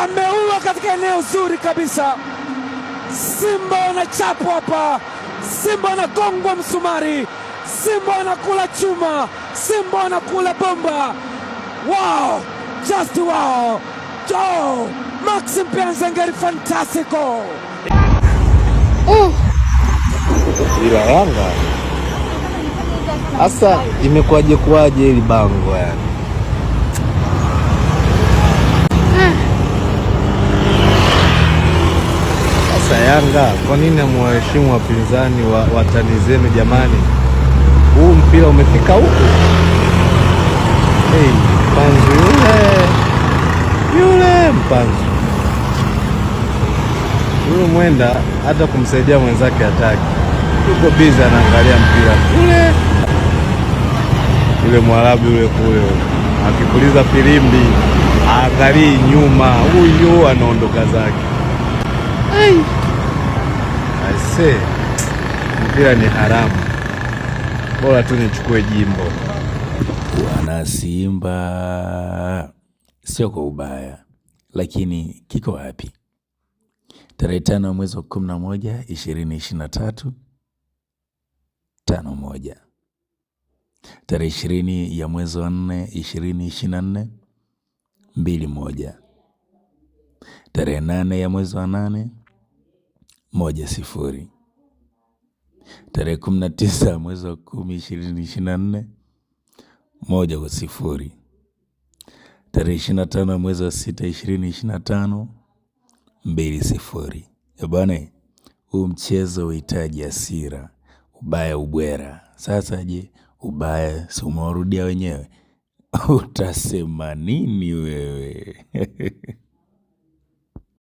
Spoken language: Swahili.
ameua katika eneo zuri kabisa. Simba wanachapwa hapa, Simba wanagongwa msumari, Simba wanakula chuma, Simba wanakula bomba. Wow, just wow. Oh, Maxim Pianzengeri, fantastico. Ila Yanga asa imekuwaje hili bango yani? Sasa Yanga, kwa nini amwaheshimu wapinzani watani zenu jamani? Huu mpira umefika huku. Hey, Mpanzu yule Mpanzu yule mwenda hata kumsaidia mwenzake hataki, yuko busy anaangalia mpira kule. Yule Mwarabu yule kule akipuliza filimbi aangalii nyuma, huyo anaondoka zake. Aise, mpira ni haramu, bora tu nichukue jimbo. Wana Simba sio kwa ubaya, lakini kiko wapi? Tarehe 5 mwezi wa 11 2023 5-1. Tarehe 20 ya mwezi wa 4 2024 2-1. Tarehe 8 ya mwezi wa 8 1-0. Tarehe 19 ya mwezi wa 10 2024 1-0. Tarehe 25 ya mwezi wa 6 2025 2-0. Bwana, huu mchezo unahitaji hasira, ubaya ubwera. Sasa je, ubaya si umewarudia wenyewe? Utasema nini wewe?